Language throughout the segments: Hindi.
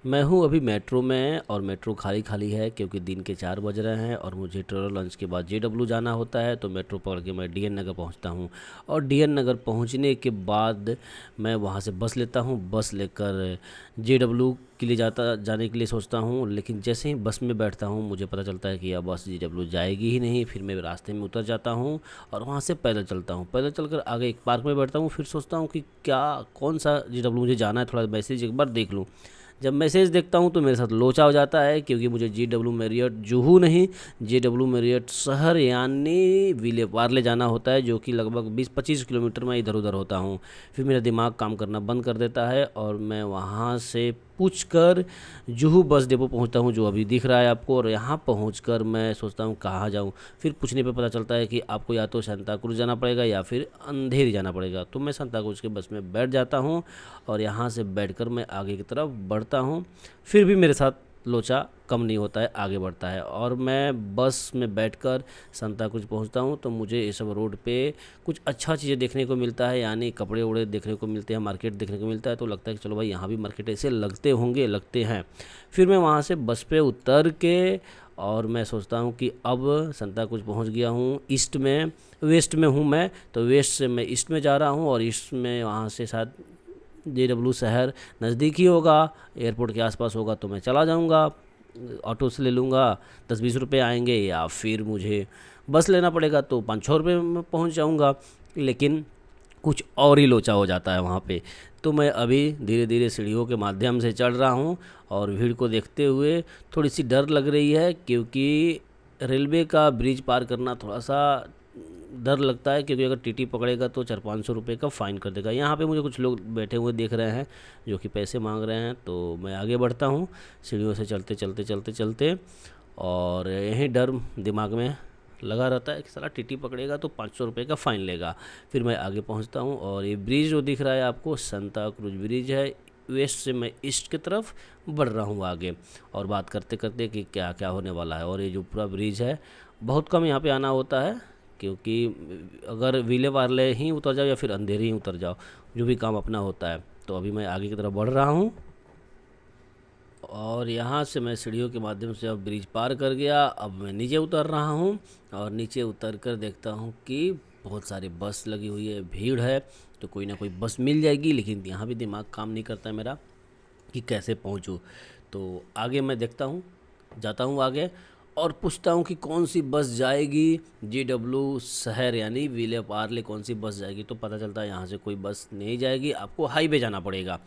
मैं हूँ अभी मेट्रो में और मेट्रो खाली खाली है क्योंकि दिन के 4 बज रहे हैं और मुझे ट्रेवल लंच के बाद जेडब्ल्यू जाना होता है। तो मेट्रो पकड़ के मैं डीएन नगर पहुँचता हूँ और डीएन नगर पहुँचने के बाद मैं वहाँ से बस लेता हूँ। बस लेकर जेडब्ल्यू के लिए जाने के लिए सोचता हूँ, लेकिन जैसे ही बस में बैठता हूँ मुझे पता चलता है कि यह बस जेडब्ल्यू जाएगी ही नहीं। फिर मैं रास्ते में उतर जाता हूँ और वहाँ से पैदल चलता हूँ। पैदल चलकर आगे एक पार्क में बैठता हूँ। फिर सोचता हूँ कि क्या कौन सा जेडब्ल्यू मुझे जाना है, थोड़ा मैसेज एक बार देख लूँ। जब मैसेज देखता हूँ तो मेरे साथ लोचा हो जाता है क्योंकि मुझे JW मैरियट जुहू नहीं, JW मैरियट शहर यानी विले पार्ले जाना होता है, जो कि लगभग 20-25 किलोमीटर में इधर उधर होता हूँ। फिर मेरा दिमाग काम करना बंद कर देता है और मैं वहाँ से पूछकर जुहू बस डिपो पहुँचता हूँ, जो अभी दिख रहा है आपको। और यहाँ पहुँचकर मैं सोचता हूँ कहाँ जाऊँ। फिर पूछने पे पता चलता है कि आपको या तो सांता क्रूज जाना पड़ेगा या फिर अंधेरी जाना पड़ेगा। तो मैं सांता क्रूज के बस में बैठ जाता हूँ और यहाँ से बैठकर मैं आगे की तरफ बढ़ता हूँ। फिर भी मेरे साथ लोचा कम नहीं होता है, आगे बढ़ता है और मैं बस में बैठकर सांता क्रूज पहुँचता हूँ। तो मुझे ये सब रोड पे कुछ अच्छा चीज़ें देखने को मिलता है, यानी कपड़े वड़े देखने को मिलते हैं, मार्केट देखने को मिलता है। तो लगता है कि चलो भाई यहाँ भी मार्केट ऐसे लगते हैं। फिर मैं वहाँ से बस पे उतर के और मैं सोचता हूँ कि अब सांता क्रूज पहुँच गया हूँ। वेस्ट में हूँ मैं, तो वेस्ट से मैं ईस्ट में जा रहा हूँ और ईस्ट में वहाँ से शायद JW शहर नज़दीक ही होगा, एयरपोर्ट के आसपास होगा। तो मैं चला जाऊँगा, ऑटो से ले लूँगा, 10-20 रुपये आएंगे, या फिर मुझे बस लेना पड़ेगा तो 5-6 रुपये में पहुँच जाऊँगा। लेकिन कुछ और ही लोचा हो जाता है वहाँ पे। तो मैं अभी धीरे धीरे सीढ़ियों के माध्यम से चढ़ रहा हूँ और भीड़ को देखते हुए थोड़ी सी डर लग रही है, क्योंकि रेलवे का ब्रिज पार करना थोड़ा सा डर लगता है, क्योंकि अगर टीटी पकड़ेगा तो 400-500 रुपये का फ़ाइन कर देगा। यहाँ पे मुझे कुछ लोग बैठे हुए दिख रहे हैं जो कि पैसे मांग रहे हैं। तो मैं आगे बढ़ता हूँ सीढ़ियों से चलते चलते चलते चलते, और यही डर दिमाग में लगा रहता है कि साला टीटी पकड़ेगा तो 500 रुपये का फ़ाइन लेगा। फिर मैं आगे पहुँचता हूँ और ये ब्रिज जो दिख रहा है आपको, सांता क्रूज ब्रिज है। वेस्ट से मैं ईस्ट की तरफ बढ़ रहा हूँ आगे, और बात करते करते कि क्या क्या होने वाला है। और ये जो पूरा ब्रिज है, बहुत कम यहाँ पे आना होता है, क्योंकि अगर विले वाले ही उतर जाओ या फिर अंधेरे ही उतर जाओ, जो भी काम अपना होता है। तो अभी मैं आगे की तरफ बढ़ रहा हूँ और यहाँ से मैं सीढ़ियों के माध्यम से अब ब्रिज पार कर गया। अब मैं नीचे उतर रहा हूँ और नीचे उतर कर देखता हूँ कि बहुत सारी बस लगी हुई है, भीड़ है। तो कोई ना कोई बस मिल जाएगी, लेकिन यहाँ भी दिमाग काम नहीं करता है मेरा कि कैसे पहुँचूँ। तो आगे मैं देखता हूँ, जाता हूँ आगे और पूछता हूँ कि कौन सी बस जाएगी, JW शहर यानी विले पार्ले कौन सी बस जाएगी। तो पता चलता है यहाँ से कोई बस नहीं जाएगी, आपको हाईवे जाना पड़ेगा।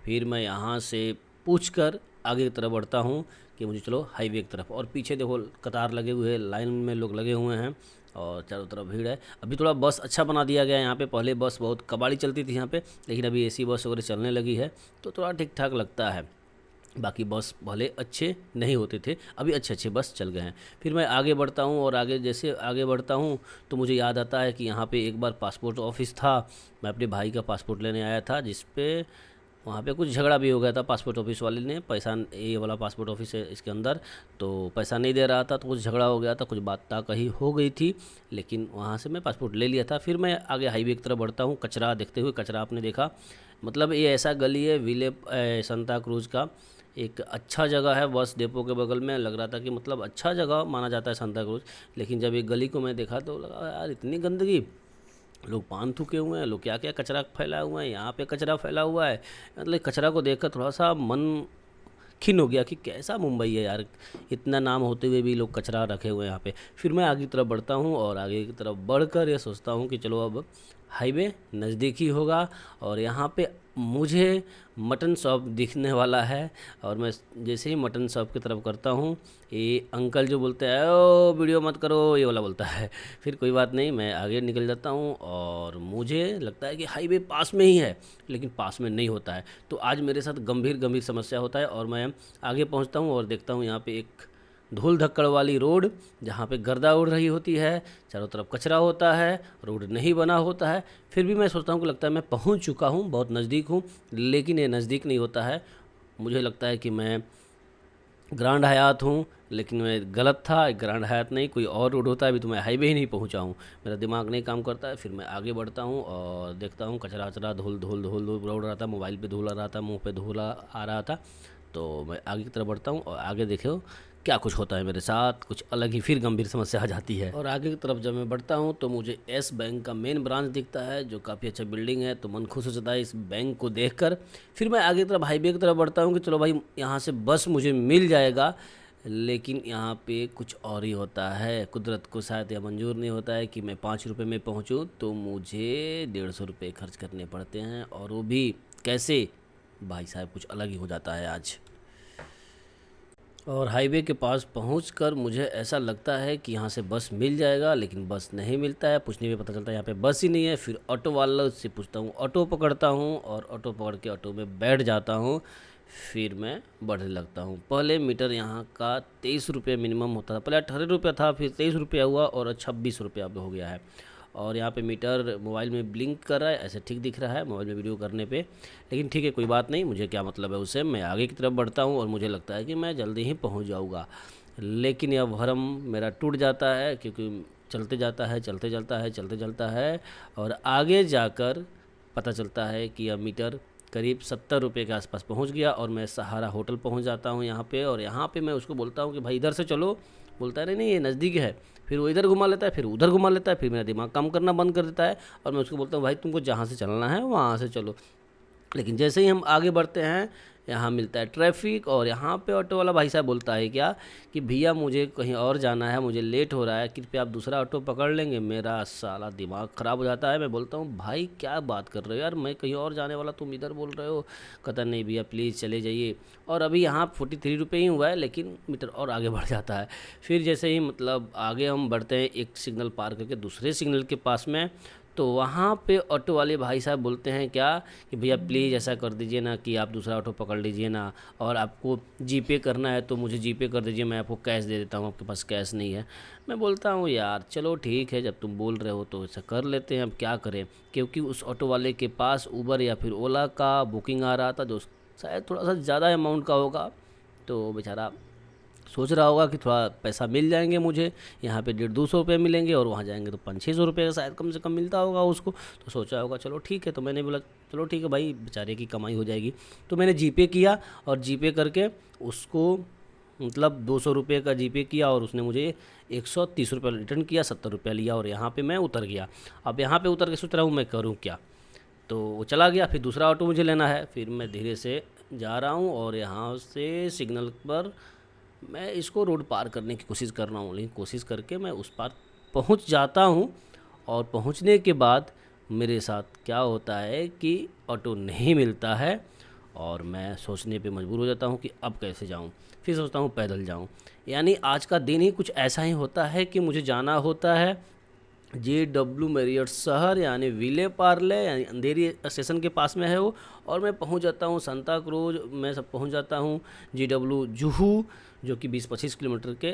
फिर मैं यहाँ से पूछकर आगे की तरफ बढ़ता हूँ कि मुझे चलो हाईवे की तरफ। और पीछे देखो कतार लगे हुए हैं, लाइन में लोग लगे हुए हैं और चारों तरफ भीड़ है। अभी थोड़ा बस अच्छा बना दिया गया है यहाँ पे, पहले बस बहुत कबाड़ी चलती थी यहाँ पे, लेकिन अभी AC बस वगैरह चलने लगी है तो थोड़ा ठीक ठाक लगता है। बाकी बस भले अच्छे नहीं होते थे, अभी अच्छे अच्छे बस चल गए हैं। फिर मैं आगे बढ़ता हूँ और आगे जैसे आगे बढ़ता हूँ तो मुझे याद आता है कि यहाँ पे एक बार पासपोर्ट ऑफिस था। मैं अपने भाई का पासपोर्ट लेने आया था, जिस पे वहाँ पे कुछ झगड़ा भी हो गया था। पासपोर्ट ऑफिस वाले ने पैसा, ये वाला पासपोर्ट ऑफिस है इसके अंदर, तो पैसा नहीं दे रहा था, तो कुछ झगड़ा हो गया था, कुछ बात कही हो गई थी। लेकिन वहाँ से मैं पासपोर्ट ले लिया था। फिर मैं आगे हाईवे की तरफ बढ़ता हूँ, कचरा देखते हुए। कचरा आपने देखा, मतलब ये ऐसा गली है सांता क्रूज का एक अच्छा जगह है, बस डिपो के बगल में। लग रहा था कि मतलब अच्छा जगह माना जाता है सांता क्रूज, लेकिन जब एक गली को मैं देखा तो लगा यार इतनी गंदगी, लोग पान थूके हुए हैं, लोग क्या क्या कचरा फैला हुआ है, यहाँ पे कचरा फैला हुआ है। मतलब कचरा को देखकर थोड़ा सा मन खिन्न हो गया कि कैसा मुंबई है यार, इतना नाम होते हुए भी लोग कचरा रखे हुए हैं यहाँ पे। फिर मैं आगे की तरफ बढ़ता हूँ और आगे की तरफ बढ़कर ये सोचता हूँ कि चलो अब हाईवे नज़दीक ही होगा और यहाँ पे मुझे मटन शॉप दिखने वाला है। और मैं जैसे ही मटन शॉप की तरफ करता हूँ, ये अंकल जो बोलते हैं ओ वीडियो मत करो, ये वाला बोलता है। फिर कोई बात नहीं, मैं आगे निकल जाता हूँ और मुझे लगता है कि हाईवे पास में ही है, लेकिन पास में नहीं होता है। तो आज मेरे साथ गंभीर गंभीर समस्या होता है और मैं आगे पहुँचता हूँ और देखता हूँ यहाँ पे एक धूल धक्कड़ वाली रोड, जहाँ पे गर्दा उड़ रही होती है, चारों तरफ कचरा होता है, रोड नहीं बना होता है। फिर भी मैं सोचता हूँ कि लगता है मैं पहुँच चुका हूँ, बहुत नज़दीक हूँ, लेकिन ये नज़दीक नहीं होता है। मुझे लगता है कि मैं ग्रांड हयात हूँ, लेकिन मैं गलत था, ग्रांड हयात नहीं, कोई और रोड होता है। अभी तो मैं हाईवे ही नहीं पहुँचा हूँ, मेरा दिमाग नहीं काम करता है। फिर मैं आगे बढ़ता हूँ और देखता हूँ कचरा वचरा, धूल धूल धूल धूल उड़ रहा था, मोबाइल पे धूल आ रहा था, मुंह पे धूल आ रहा था। तो मैं आगे की तरफ बढ़ता हूँ और आगे देखो क्या कुछ होता है मेरे साथ, कुछ अलग ही फिर गंभीर समस्या आ जाती है। और आगे की तरफ जब मैं बढ़ता हूँ तो मुझे एस बैंक का मेन ब्रांच दिखता है, जो काफ़ी अच्छा बिल्डिंग है, तो मन खुश हो जाता है इस बैंक को देखकर। फिर मैं आगे की तरफ हाईवे की तरफ बढ़ता हूँ कि चलो भाई यहाँ से बस मुझे मिल जाएगा, लेकिन यहाँ पे कुछ और ही होता है। कुदरत को शायद यह मंजूर नहीं होता है कि मैं 5 रुपये में पहुँचूँ, तो मुझे 150 रुपये खर्च करने पड़ते हैं, और वो भी कैसे भाई साहब, कुछ अलग ही हो जाता है आज। और हाईवे के पास पहुंचकर मुझे ऐसा लगता है कि यहाँ से बस मिल जाएगा, लेकिन बस नहीं मिलता है। पूछने में पता चलता है यहाँ पे बस ही नहीं है। फिर ऑटो वाला से पूछता हूँ, ऑटो पकड़ता हूँ और ऑटो पकड़ के ऑटो में बैठ जाता हूँ। फिर मैं बढ़ने लगता हूँ। पहले मीटर यहाँ का 23 रुपये मिनिमम होता था, पहले 18 रुपये था, फिर 23 रुपया हुआ और 26 रुपये अब हो गया है। और यहाँ पे मीटर मोबाइल में ब्लिंक कर रहा है, ऐसे ठीक दिख रहा है मोबाइल में वीडियो करने पे, लेकिन ठीक है कोई बात नहीं, मुझे क्या मतलब है उससे। मैं आगे की तरफ बढ़ता हूँ और मुझे लगता है कि मैं जल्दी ही पहुँच जाऊँगा, लेकिन यह भ्रम मेरा टूट जाता है, क्योंकि चलते जाता है, चलते चलता है, चलते चलता है, और आगे जाकर पता चलता है कि यह मीटर करीब 70 रुपये के आसपास पहुंच गया। और मैं सहारा होटल पहुंच जाता हूं यहाँ पे, और यहाँ पे मैं उसको बोलता हूं कि भाई इधर से चलो। बोलता है नहीं नहीं ये नज़दीक है। फिर वो इधर घुमा लेता है, फिर उधर घुमा लेता है, फिर मेरा दिमाग काम करना बंद कर देता है, और मैं उसको बोलता हूँ भाई तुमको जहाँ से चलना है वहाँ से चलो। लेकिन जैसे ही हम आगे बढ़ते हैं, यहाँ मिलता है ट्रैफिक, और यहाँ पे ऑटो वाला भाई साहब बोलता है क्या कि भैया मुझे कहीं और जाना है, मुझे लेट हो रहा है, कृपया आप दूसरा ऑटो पकड़ लेंगे। मेरा साला दिमाग ख़राब हो जाता है। मैं बोलता हूँ भाई क्या बात कर रहे हो यार, मैं कहीं और जाने वाला, तुम इधर बोल रहे हो। कहता नहीं भैया प्लीज़ चले जाइए। और अभी यहाँ 43 रुपये ही हुआ है, लेकिन मीटर और आगे बढ़ जाता है। फिर जैसे ही मतलब आगे हम बढ़ते हैं, एक सिग्नल पार करके दूसरे सिग्नल के पास में, तो वहाँ पे ऑटो वाले भाई साहब बोलते हैं क्या कि भैया प्लीज़ ऐसा कर दीजिए ना कि आप दूसरा ऑटो पकड़ लीजिए ना, और आपको जीपे करना है तो मुझे जीपे कर दीजिए, मैं आपको कैश दे देता हूँ, आपके पास कैश नहीं है। मैं बोलता हूँ यार चलो ठीक है, जब तुम बोल रहे हो तो ऐसा कर लेते हैं, अब क्या करें। क्योंकि उस ऑटो वाले के पास उबर या फिर ओला का बुकिंग आ रहा था, जो शायद थोड़ा सा ज़्यादा अमाउंट का होगा, तो बेचारा सोच रहा होगा कि थोड़ा पैसा मिल जाएंगे मुझे, यहाँ पे 150-200 रुपये मिलेंगे, और वहाँ जाएंगे तो 500-600 रुपये का शायद कम से कम मिलता होगा उसको। तो सोचा होगा चलो ठीक है। तो मैंने बोला चलो ठीक है भाई, बेचारे की कमाई हो जाएगी। तो मैंने जीपे किया, और जीपे करके उसको मतलब 200 रुपये का जीपे किया, और उसने मुझे 130 रुपये रिटर्न किया, 70 रुपया लिया, और यहाँ पर मैं उतर गया। अब यहाँ पर उतर के सोच रहा हूँ मैं करूँ क्या। तो वो चला गया। फिर दूसरा ऑटो मुझे लेना है। फिर मैं धीरे से जा रहा हूँ, और यहाँ से सिग्नल पर मैं इसको रोड पार करने की कोशिश कर रहा हूँ, लेकिन कोशिश करके मैं उस पार पहुँच जाता हूँ। और पहुँचने के बाद मेरे साथ क्या होता है कि ऑटो नहीं मिलता है, और मैं सोचने पे मजबूर हो जाता हूँ कि अब कैसे जाऊँ। फिर सोचता हूँ पैदल जाऊँ। यानी आज का दिन ही कुछ ऐसा ही होता है कि मुझे जाना होता है JW मैरियट शहर, यानी विले पार्ले, यानी अंधेरी स्टेशन के पास में है वो। और मैं पहुंच जाता हूं सांता क्रूज, मैं सब पहुंच जाता हूं JW जुहू, जो कि 20-25 किलोमीटर के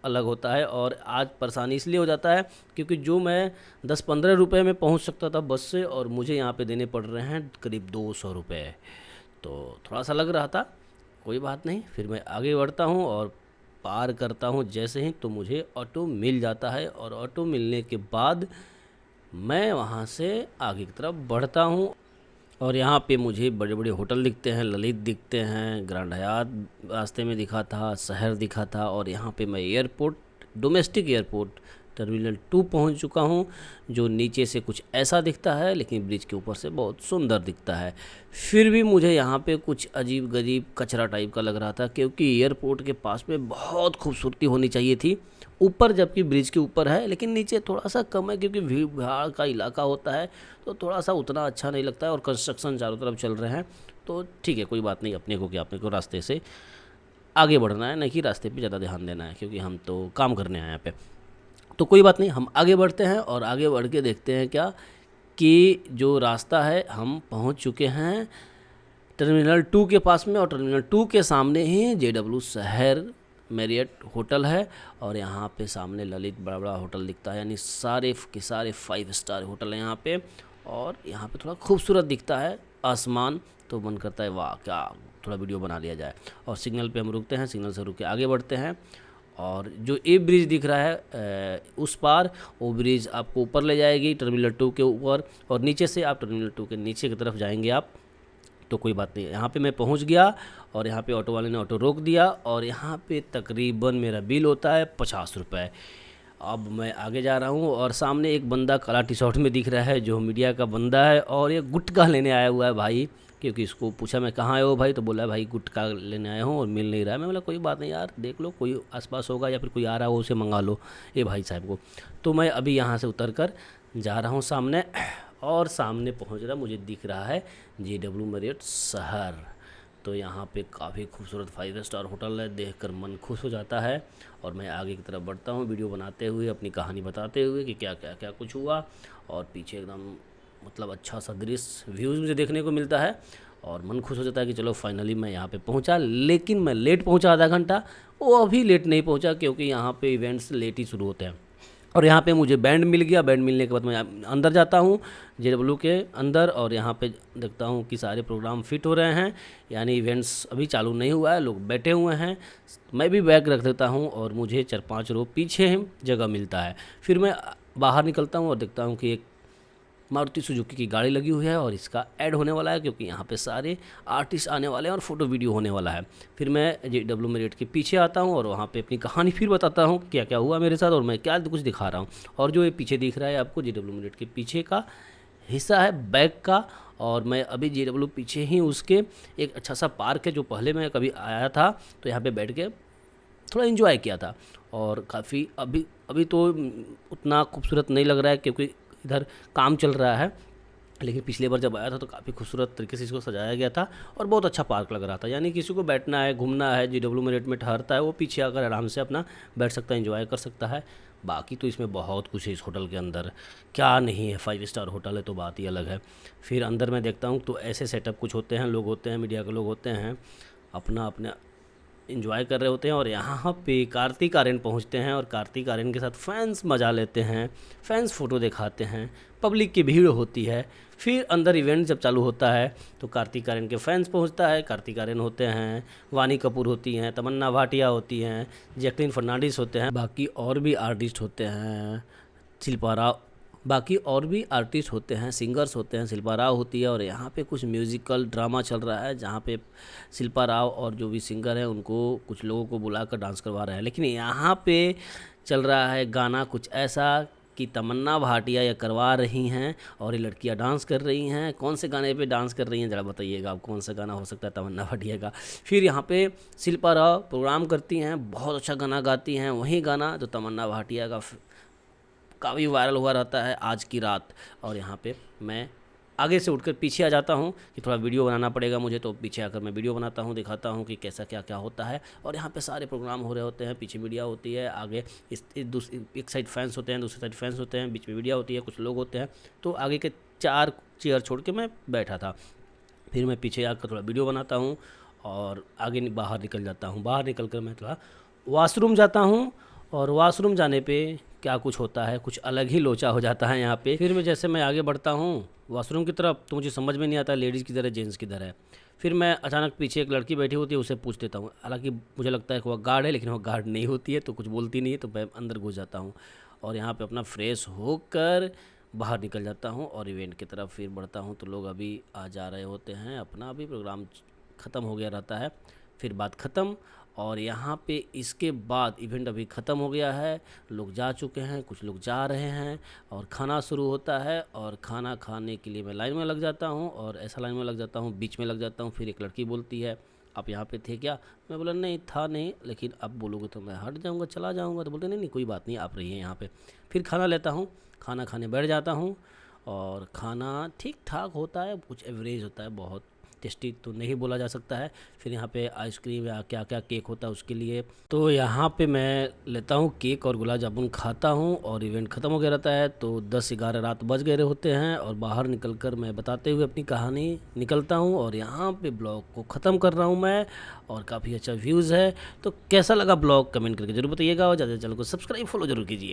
अलग होता है। और आज परेशानी इसलिए हो जाता है क्योंकि जो मैं 10-15 रुपये में पहुंच सकता था बस से, और मुझे यहाँ पे देने पड़ रहे हैं करीब 200 रुपये। तो थोड़ा सा लग रहा था, कोई बात नहीं। फिर मैं आगे बढ़ता हूँ और पार करता हूँ जैसे ही, तो मुझे ऑटो मिल जाता है, और ऑटो मिलने के बाद मैं वहाँ से आगे की तरफ बढ़ता हूँ। और यहाँ पे मुझे बड़े बड़े होटल दिखते हैं, ललित दिखते हैं, ग्रैंड हयात रास्ते में दिखा था, शहर दिखा था। और यहाँ पे मैं एयरपोर्ट, डोमेस्टिक एयरपोर्ट टर्मिनल 2 पहुँच चुका हूँ, जो नीचे से कुछ ऐसा दिखता है, लेकिन ब्रिज के ऊपर से बहुत सुंदर दिखता है। फिर भी मुझे यहाँ पे कुछ अजीब गरीब कचरा टाइप का लग रहा था, क्योंकि एयरपोर्ट के पास में बहुत खूबसूरती होनी चाहिए थी ऊपर, जबकि ब्रिज के ऊपर है, लेकिन नीचे थोड़ा सा कम है, क्योंकि भीड़ भाड़ का इलाका होता है, तो थोड़ा सा उतना अच्छा नहीं लगता है। और कंस्ट्रक्शन चारों तरफ चल रहे हैं, तो ठीक है कोई बात नहीं, अपने को क्या, अपने को रास्ते से आगे बढ़ना है, नहीं कि रास्ते पे ज़्यादा ध्यान देना है, क्योंकि हम तो काम करने आए यहाँ पे। तो कोई बात नहीं, हम आगे बढ़ते हैं, और आगे बढ़ के देखते हैं क्या कि जो रास्ता है, हम पहुंच चुके हैं टर्मिनल 2 के पास में। और टर्मिनल 2 के सामने ही JW शहर मैरियट होटल है, और यहाँ पे सामने ललित बड़ा बड़ा होटल दिखता है, यानी सारे के सारे 5 स्टार होटल हैं यहाँ पे। और यहाँ पे थोड़ा खूबसूरत दिखता है आसमान, तो मन करता है वाह क्या थोड़ा वीडियो बना लिया जाए। और सिग्नल पे हम रुकते हैं, सिग्नल से रुक के आगे बढ़ते हैं। और जो ये ब्रिज दिख रहा है उस पार, वो ब्रिज आपको ऊपर ले जाएगी टर्मिनल 2 के ऊपर, और नीचे से आप टर्मिनल 2 के नीचे की तरफ जाएंगे आप, तो कोई बात नहीं। यहाँ पे मैं पहुँच गया और यहाँ पे ऑटो वाले ने ऑटो रोक दिया और यहाँ पे तकरीबन मेरा बिल होता है 50 रुपये। अब मैं आगे जा रहा हूँ और सामने एक बंदा काला टी शर्ट में दिख रहा है जो मीडिया का बंदा है और ये गुटखा लेने आया हुआ है भाई, क्योंकि इसको पूछा मैं कहाँ आए हो भाई, तो बोला भाई गुटखा लेने आया हूँ और मिल नहीं रहा है। मैं बोला कोई बात नहीं यार, देख लो कोई आसपास होगा या फिर कोई आ रहा हो उसे मंगा लो ये भाई साहब को। तो मैं अभी यहाँ से उतर कर जा रहा हूँ सामने और सामने पहुँच रहा मुझे दिख रहा है JW मैरियट शहर। तो यहाँ पे काफ़ी खूबसूरत 5 स्टार होटल है, देखकर मन खुश हो जाता है। और मैं आगे की तरफ बढ़ता हूँ वीडियो बनाते हुए, अपनी कहानी बताते हुए कि क्या कुछ हुआ। और पीछे एकदम मतलब अच्छा सा दृश्य व्यूज़ मुझे देखने को मिलता है और मन खुश हो जाता है कि चलो फाइनली मैं यहाँ पे पहुँचा। लेकिन मैं लेट पहुँचा, आधा घंटा, वो अभी लेट नहीं पहुँचा क्योंकि यहाँ पे इवेंट्स लेट ही शुरू होते हैं। और यहाँ पे मुझे बैंड मिल गया। बैंड मिलने के बाद मैं अंदर जाता हूँ JW के अंदर और यहाँ पे देखता हूँ कि सारे प्रोग्राम फिट हो रहे हैं, यानी इवेंट्स अभी चालू नहीं हुआ है, लोग बैठे हुए हैं। मैं भी बैग रख देता हूँ और मुझे 4-5 रो पीछे जगह मिलता है। फिर मैं बाहर निकलता हूँ और देखता हूँ कि एक मारुति सुजुकी की गाड़ी लगी हुई है और इसका ऐड होने वाला है क्योंकि यहाँ पे सारे आर्टिस्ट आने वाले हैं और फ़ोटो वीडियो होने वाला है। फिर मैं JW मैरियट के पीछे आता हूँ और वहाँ पे अपनी कहानी फिर बताता हूँ क्या क्या हुआ मेरे साथ और मैं क्या कुछ दिखा रहा हूँ। और जो ये पीछे दिख रहा है आपको JW मैरियट के पीछे का हिस्सा है बैक का। और मैं अभी JW पीछे ही उसके एक अच्छा सा पार्क है जो पहले मैं कभी आया था तो यहाँ पर बैठ के थोड़ा इन्जॉय किया था। और काफ़ी अभी तो उतना खूबसूरत नहीं लग रहा है क्योंकि इधर काम चल रहा है, लेकिन पिछले बार जब आया था तो काफ़ी खूबसूरत तरीके से इसको सजाया गया था और बहुत अच्छा पार्क लग रहा था। यानी किसी को बैठना है, घूमना है, JW मैरियट में ठहरता है, वो पीछे आकर आराम से अपना बैठ सकता है, एंजॉय कर सकता है। बाकी तो इसमें बहुत कुछ है इस होटल के अंदर, क्या नहीं है, 5 स्टार होटल है तो बात ही अलग है। फिर अंदर मैं देखता हूँ तो ऐसे सेटअप कुछ होते हैं, लोग होते हैं, मीडिया के लोग होते हैं, अपना इंजॉय कर रहे होते हैं। और यहाँ पे कार्तिक आर्यन पहुँचते हैं और कार्तिक आर्यन के साथ फैंस मजा लेते हैं, फैंस फ़ोटो दिखाते हैं, पब्लिक की भीड़ होती है। फिर अंदर इवेंट जब चालू होता है तो कार्तिक आर्यन के फैंस पहुँचता है, कार्तिक आर्यन होते हैं, वानी कपूर होती हैं, तमन्ना भाटिया होती हैं, जैकलीन फर्नांडिस होते हैं, बाकी और भी आर्टिस्ट होते हैं, सिंगर्स होते हैं, शिल्पा राव होती है। और यहाँ पे कुछ म्यूज़िकल ड्रामा चल रहा है जहाँ पे शिल्पा राव और जो भी सिंगर हैं उनको कुछ लोगों को बुलाकर डांस करवा रहे हैं। लेकिन यहाँ पे चल रहा है गाना कुछ ऐसा कि तमन्ना भाटिया ये करवा रही हैं और ये लड़कियाँ डांस कर रही हैं। कौन से गाने पे डांस कर रही हैं ज़रा बताइएगा आप, कौन सा गाना हो सकता है तमन्ना भाटिया का। फिर यहाँ पे शिल्पा राव प्रोग्राम करती हैं, बहुत अच्छा गाना गाती हैं, वही गाना जो तमन्ना भाटिया का काफ़ी वायरल हुआ रहता है आज की रात। और यहाँ पे मैं आगे से उठकर पीछे आ जाता हूँ कि थोड़ा वीडियो बनाना पड़ेगा मुझे, तो पीछे आकर मैं वीडियो बनाता हूँ, दिखाता हूँ कि कैसा क्या होता है। और यहाँ पे सारे प्रोग्राम हो रहे होते हैं, पीछे मीडिया होती है, आगे एक साइड फैंस होते हैं, दूसरी साइड फैंस होते हैं, बीच में मीडिया होती है, कुछ लोग होते हैं। तो आगे के 4 चेयर छोड़ के मैं बैठा था। फिर मैं पीछे आकर थोड़ा वीडियो बनाता हूँ और आगे बाहर निकल जाता हूँ। बाहर निकल कर मैं थोड़ा वॉशरूम जाता हूँ और वॉशरूम जाने पे क्या कुछ होता है, कुछ अलग ही लोचा हो जाता है यहाँ पे। फिर मैं आगे बढ़ता हूँ वॉशरूम की तरफ तो मुझे समझ में नहीं आता लेडीज़ किधर है, जेंट्स किधर है। फिर मैं अचानक पीछे एक लड़की बैठी होती है, उसे पूछ देता हूँ, हालांकि मुझे लगता है कि वह गार्ड है, लेकिन वह गार्ड नहीं होती है तो कुछ बोलती नहीं है। तो मैं अंदर घुस जाता हूँ और यहाँ पे अपना फ्रेश होकर बाहर निकल जाता हूँ और इवेंट की तरफ फिर बढ़ता हूँ। तो लोग अभी आ जा रहे होते हैं, अपना अभी प्रोग्राम ख़त्म हो गया रहता है, फिर बात ख़त्म। और यहाँ पे इसके बाद इवेंट अभी ख़त्म हो गया है, लोग जा चुके हैं, कुछ लोग जा रहे हैं और खाना शुरू होता है। और खाना खाने के लिए मैं लाइन में लग जाता हूँ और ऐसा लाइन में लग जाता हूँ, बीच में लग जाता हूँ। फिर एक लड़की बोलती है आप यहाँ पे थे क्या? मैं बोला नहीं था नहीं, लेकिन अब बोलोगे तो मैं हट जाऊँगा, चला जाऊँगा। तो बोलते नहीं कोई बात नहीं, आप रहिए यहाँ पे। फिर खाना लेता हूँ, खाना खाने बैठ जाता हूँ और खाना ठीक ठाक होता है, कुछ एवरेज होता है, बहुत टेस्टी तो नहीं बोला जा सकता है। फिर यहाँ पे आइसक्रीम या क्या क्या केक होता है उसके लिए, तो यहाँ पे मैं लेता हूँ केक और गुलाब जामुन खाता हूँ। और इवेंट ख़त्म हो गया रहता है तो 10-11 रात बज गए होते हैं और बाहर निकल कर मैं बताते हुए अपनी कहानी निकलता हूँ। और यहाँ पे ब्लॉग को ख़त्म कर रहा हूँ मैं और काफ़ी अच्छा व्यूज़ है। तो कैसा लगा ब्लॉग कमेंट करके जरूर बताइएगा और ज़्यादा चैनल को सब्सक्राइब फॉलो जरूर कीजिए।